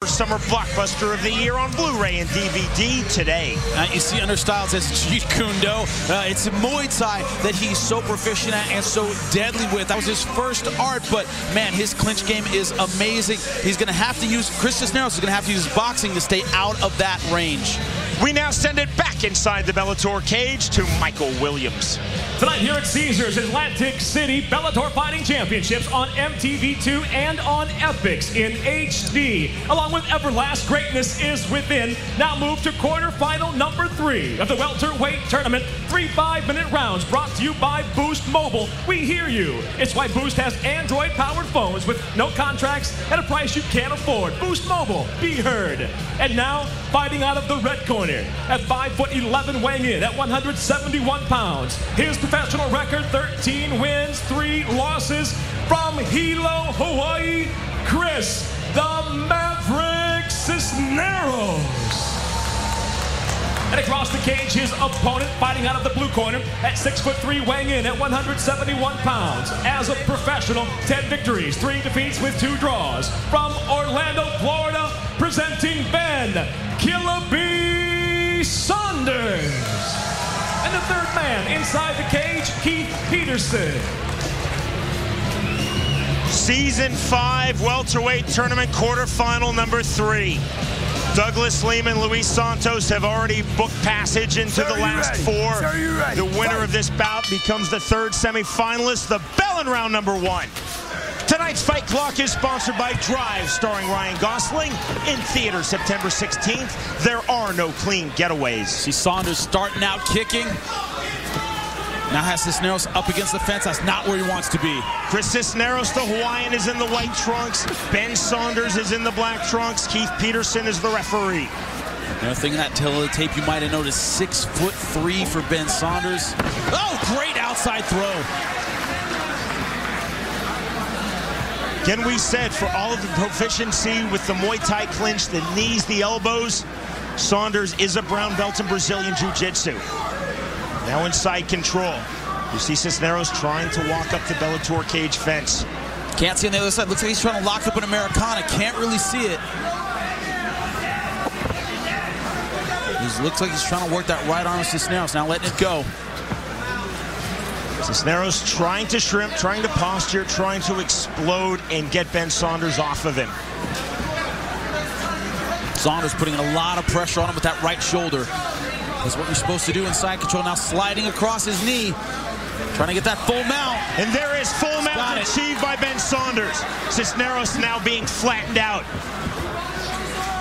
Summer blockbuster of the year on Blu-ray and DVD today. You see under Styles as Jeet Kune Do. It's Muay Thai that he's so proficient at and so deadly with. That was his first art, but man, his clinch game is amazing. He's going to have to use, Cisneros is going to have to use boxing to stay out of that range. We now send it back inside the Bellator cage to Michael Williams. Tonight here at Caesars Atlantic City, Bellator Fighting Championships on MTV2 and on Epix in HD. Along with Everlast, Greatness is Within. Now move to quarterfinal number 3 of the welterweight tournament. 3 5-minute rounds brought to you by Boost Mobile. We hear you. It's why Boost has Android-powered phones with no contracts at a price you can't afford. Boost Mobile, be heard. And now, fighting out of the red corner at 5'11", weighing in at 171 pounds. His professional record, 13 wins, 3 losses. From Hilo, Hawaii, Chris the Maverick Cisneros. And across the cage, his opponent fighting out of the blue corner at 6'3", weighing in at 171 pounds. As a professional, 10 victories, 3 defeats with 2 draws. From Orlando, Florida, presenting Ben Killer B. Saunders. And the third man inside the cage, Keith Peterson. Season 5 welterweight tournament quarterfinal number 3. Douglas Lehman, Luis Santos have already booked passage into the last 4. The winner of this bout becomes the 3rd semifinalist, the bell in round number 1. Tonight's Fight Clock is sponsored by Drive, starring Ryan Gosling, in theaters September 16th. There are no clean getaways. See Saunders starting out kicking. Now has Cisneros up against the fence. That's not where he wants to be. Chris Cisneros, the Hawaiian, is in the white trunks. Ben Saunders is in the black trunks. Keith Peterson is the referee. Another thing in that teletape you might have noticed, 6'3" for Ben Saunders. Oh, great outside throw. Again, we said, for all of the proficiency with the Muay Thai clinch, the knees, the elbows, Saunders is a brown belt in Brazilian Jiu-Jitsu. Now inside control. You see Cisneros trying to walk up the Bellator cage fence. Can't see on the other side. Looks like he's trying to lock up an Americana. Can't really see it. Looks like he's trying to work that right arm of Cisneros. Now letting it go. Cisneros trying to shrimp, trying to posture, trying to explode and get Ben Saunders off of him. Saunders putting a lot of pressure on him with that right shoulder. That's what you're supposed to do inside control. Now sliding across his knee. Trying to get that full mount. And there is full mount achieved by Ben Saunders. Cisneros now being flattened out.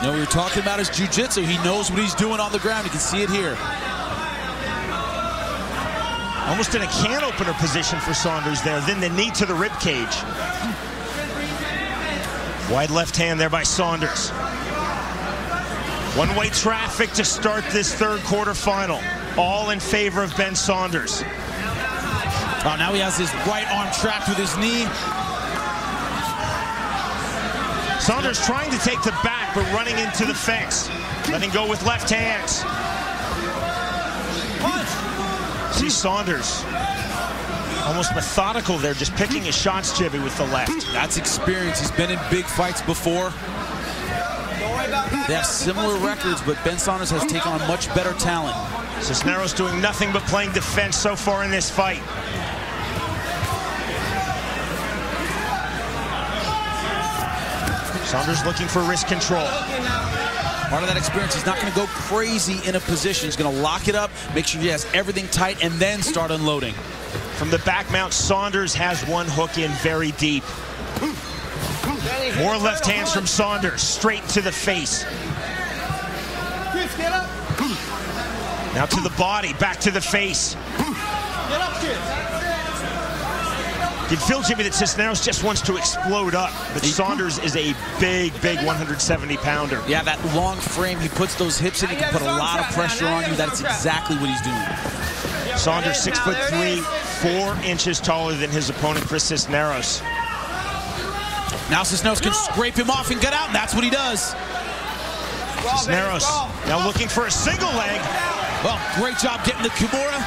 You know, we were talking about his jiu-jitsu. He knows what he's doing on the ground. You can see it here. Almost in a can opener position for Saunders there. Then the knee to the rib cage. Wide left hand there by Saunders. One-way traffic to start this 3rd quarterfinal. All in favor of Ben Saunders. Oh, now he has his right arm trapped with his knee. Saunders trying to take the back, but running into the fence. Letting go with left hands. See Saunders almost methodical there, just picking his shots, Jimmy, with the left. That's experience. He's been in big fights before. They have similar records, but Ben Saunders has taken on much better talent. Cisneros doing nothing but playing defense so far in this fight. Saunders looking for wrist control. Part of that experience, he's not going to go crazy in a position. He's going to lock it up, make sure he has everything tight, and then start unloading. From the back mount, Saunders has one hook in very deep. More left hands from Saunders, straight to the face. Now to the body, back to the face. You can feel, Jimmy, that Cisneros just wants to explode up, but Saunders is a big, big 170-pounder. Yeah, that long frame, he puts those hips in, he can put a lot of pressure on you. That's exactly what he's doing. Saunders, 6'3", 4 inches taller than his opponent, Chris Cisneros. Now Cisneros can scrape him off and get out, and that's what he does. Cisneros now looking for a single leg. Well, great job getting the Kimura.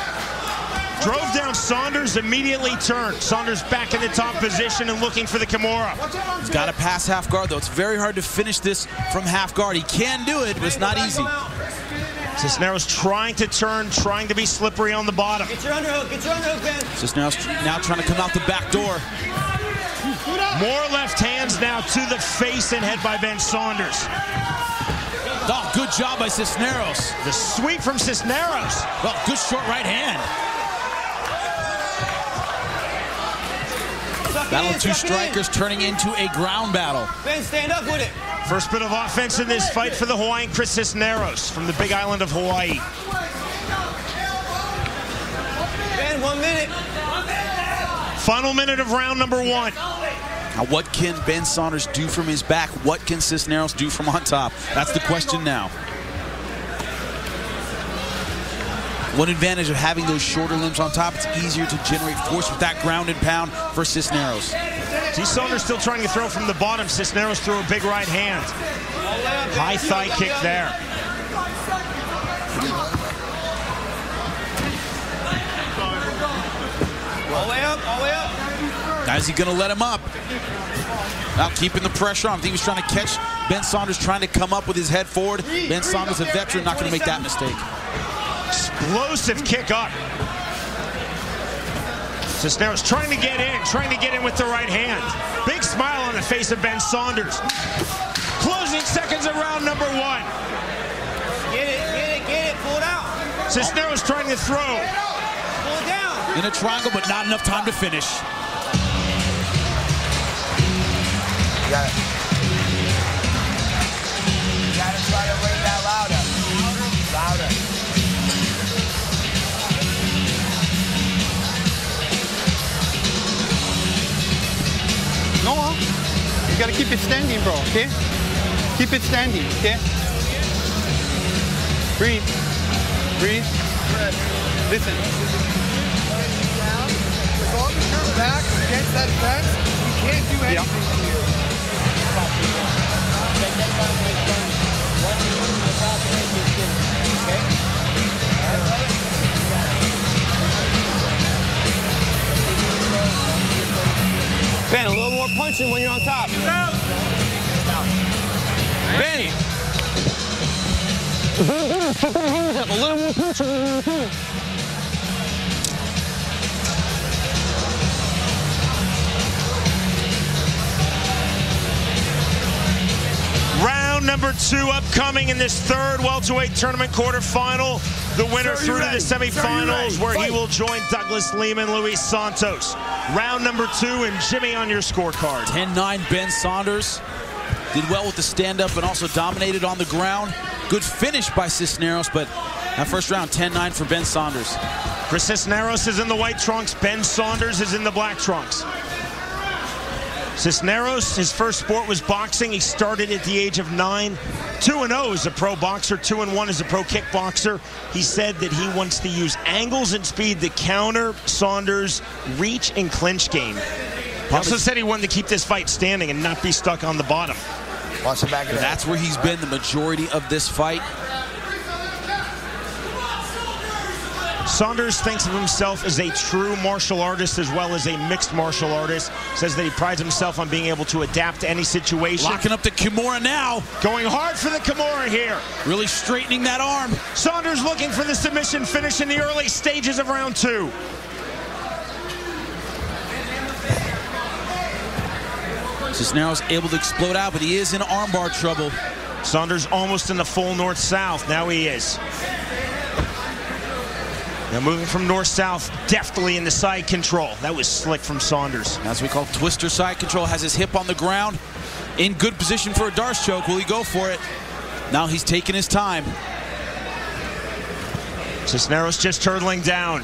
Drove down Saunders, immediately turned. Saunders back in the top position and looking for the Kimura. He's got to pass half guard, though. It's very hard to finish this from half guard. He can do it, but it's not easy. Cisneros trying to turn, trying to be slippery on the bottom. Get your underhook, Ben. Cisneros now trying to come out the back door. More left hands now to the face and head by Ben Saunders. Oh, good job by Cisneros. The sweep from Cisneros. Oh, good short right hand. Battle of two strikers turning into a ground battle. Ben, stand up with it. First bit of offense in this fight for the Hawaiian Chris Cisneros from the big island of Hawaii. Ben, 1 minute. Final minute of round number 1. Now, what can Ben Saunders do from his back? What can Cisneros do from on top? That's the question now. One advantage of having those shorter limbs on top, it's easier to generate force with that ground and pound for Cisneros. See Saunders still trying to throw from the bottom. Cisneros threw a big right hand. High thigh kick there. All the way up, all the way up. Now, is he going to let him up? Now keeping the pressure on. I think he was trying to catch Ben Saunders trying to come up with his head forward. Ben Saunders, a veteran, not going to make that mistake. Explosive kick up. Cisneros trying to get in with the right hand. Big smile on the face of Ben Saunders. Closing seconds of round number 1. Get it, pull it out. Cisneros trying to throw. Pull it down. In a triangle, but not enough time to finish. You gotta try to raise that louder. Louder. Go on. You gotta keep it standing, bro, okay? Keep it standing, okay? Breathe. Breathe. Listen. As long as your back against that fence, you can't do anything to you. Ben, a little more punching when you're on top. Ben! A little more punching. Round number 2 upcoming in this third welterweight tournament quarterfinal. The winner through to the semifinals where he will join Douglas Lehman, Luis Santos. Round number 2 and Jimmy on your scorecard. 10-9 Ben Saunders. Did well with the stand-up and also dominated on the ground. Good finish by Cisneros, but that first round, 10-9 for Ben Saunders. Chris Cisneros is in the white trunks. Ben Saunders is in the black trunks. Cisneros, his first sport was boxing. He started at the age of 9. 2-0 as a pro boxer, 2-1 as a pro kickboxer. He said that he wants to use angles and speed to counter Saunders' reach and clinch game. He also said he wanted to keep this fight standing and not be stuck on the bottom. Watch the back of That's where he's been the majority of this fight. Saunders thinks of himself as a true martial artist as well as a mixed martial artist. Says that he prides himself on being able to adapt to any situation. Locking up the Kimura now. Going hard for the Kimura here. Really straightening that arm. Saunders looking for the submission finish in the early stages of round 2. Cisneros able to explode out, but he is in armbar trouble. Saunders almost in the full north-south. Now he is. Now moving from north-south, deftly in the side control. That was slick from Saunders. That's what we call twister side control. Has his hip on the ground. In good position for a Darce choke. Will he go for it? Now he's taking his time. Cisneros just hurtling down.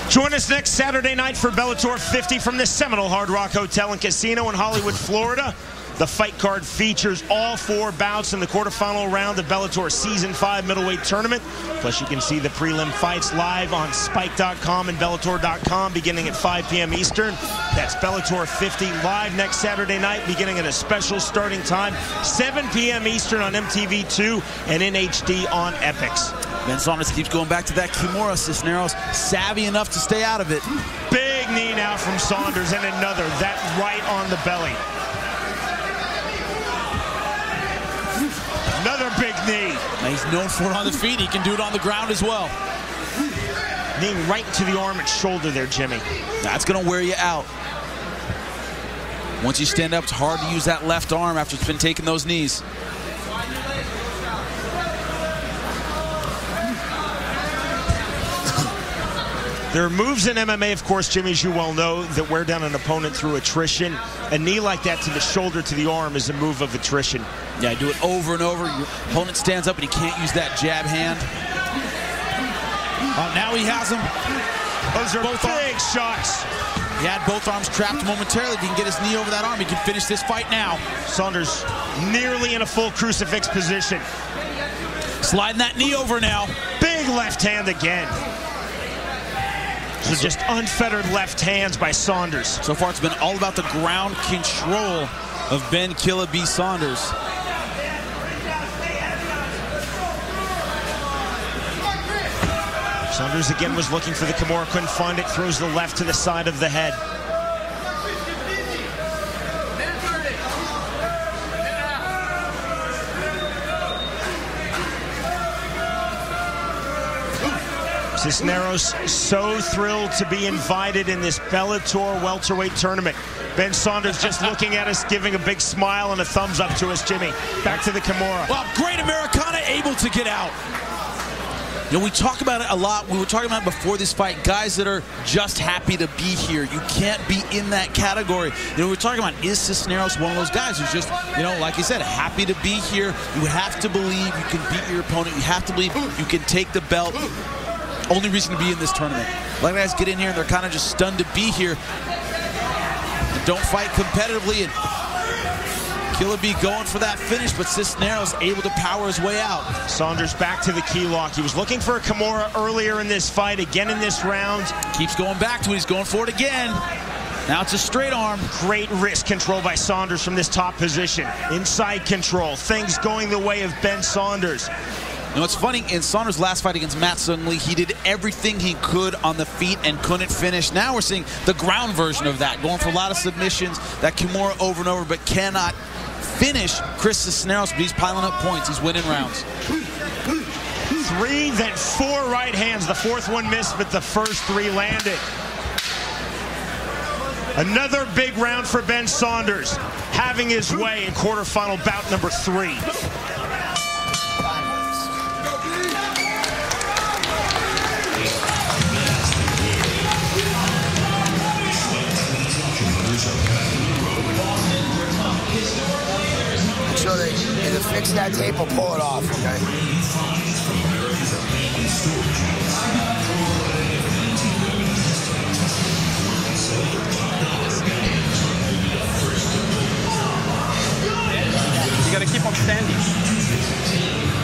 Join us next Saturday night for Bellator 50 from the Seminole Hard Rock Hotel and Casino in Hollywood, Florida. The fight card features all 4 bouts in the quarterfinal round of Bellator Season 5 middleweight tournament. Plus, you can see the prelim fights live on Spike.com and Bellator.com beginning at 5 p.m. Eastern. That's Bellator 50 live next Saturday night, beginning at a special starting time, 7 p.m. Eastern on MTV2 and in HD on Epix. Ben Saunders keeps going back to that Kimura. Cisneros savvy enough to stay out of it. Big knee now from Saunders, and another, that right on the belly. Another big knee. Now he's known for it on the feet. He can do it on the ground as well. Knee right to the arm and shoulder there, Jimmy. That's going to wear you out. Once you stand up, it's hard to use that left arm after it's been taking those knees. There are moves in MMA, of course, Jimmy, as you well know, that wear down an opponent through attrition. A knee like that to the shoulder, to the arm, is a move of attrition. Yeah, do it over and over. Your opponent stands up and he can't use that jab hand. Oh, now he has him. Those are both big shots. He had both arms trapped momentarily. If he can get his knee over that arm, he can finish this fight now. Saunders nearly in a full crucifix position. Sliding that knee over now. Big left hand again. So just unfettered left hands by Saunders. So far, it's been all about the ground control of Ben "Killa B" Saunders. Saunders again was looking for the Kimura, couldn't find it, throws the left to the side of the head. Cisneros so thrilled to be invited in this Bellator welterweight tournament. Ben Saunders just looking at us, giving a big smile and a thumbs up to us, Jimmy. Back to the Kimura. Well, great Americana able to get out. You know, we talk about it a lot. We were talking about it before this fight. Guys that are just happy to be here. You can't be in that category. You know, we're talking about, is Cisneros one of those guys who's just, you know, like you said, happy to be here. You have to believe you can beat your opponent. You have to believe you can take the belt. Only reason to be in this tournament. A lot of guys get in here and they're kind of just stunned to be here. And don't fight competitively. And Killa B going for that finish, but Cisneros able to power his way out. Saunders back to the key lock. He was looking for a Kimura earlier in this fight, again in this round. Keeps going back to it. He's going for it again. Now it's a straight arm. Great wrist control by Saunders from this top position. Inside control. Things going the way of Ben Saunders. You know, it's funny, in Saunders' last fight against Matt Sunglee, he did everything he could on the feet and couldn't finish. Now we're seeing the ground version of that, going for a lot of submissions, that Kimura over and over, but cannot finish Chris Cisneros, but he's piling up points. He's winning rounds. 3, then 4 right hands. The 4th one missed, but the first 3 landed. Another big round for Ben Saunders, having his way in quarterfinal bout number 3. So they either fix that tape or pull it off, okay? You gotta keep on standing.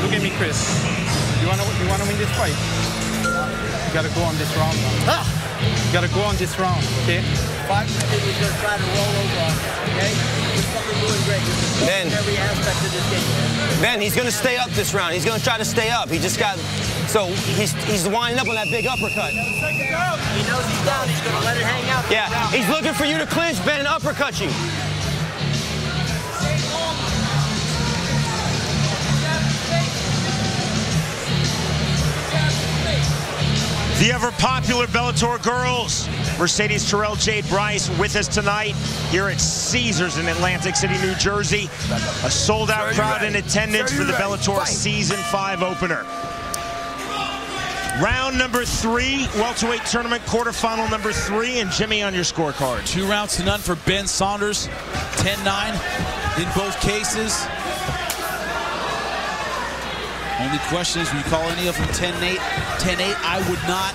Look at me, Chris. You wanna win this fight? You gotta go on this round now. You gotta go on this round, okay? 5 minutes, he's gonna try to roll over on you, okay? He's fucking doing great. Ben. Every aspect of this game. Ben, he's gonna stay up this round. He's gonna try to stay up. He just got, so he's winding up on that big uppercut. He knows he's down. He's gonna let it hang out. Yeah, he's looking for you to clinch, Ben, and uppercut you. The ever-popular Bellator girls, Mercedes Terrell, Jade Bryce, with us tonight here at Caesars in Atlantic City, New Jersey. A sold-out crowd in attendance for the Bellator Season 5 opener. Round number 3, welterweight tournament quarterfinal number 3, and Jimmy on your scorecard. 2 rounds to none for Ben Saunders, 10-9 in both cases. Only question is, will you call any of them 10-8? 10-8, I would not.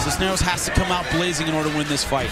Cisneros has to come out blazing in order to win this fight.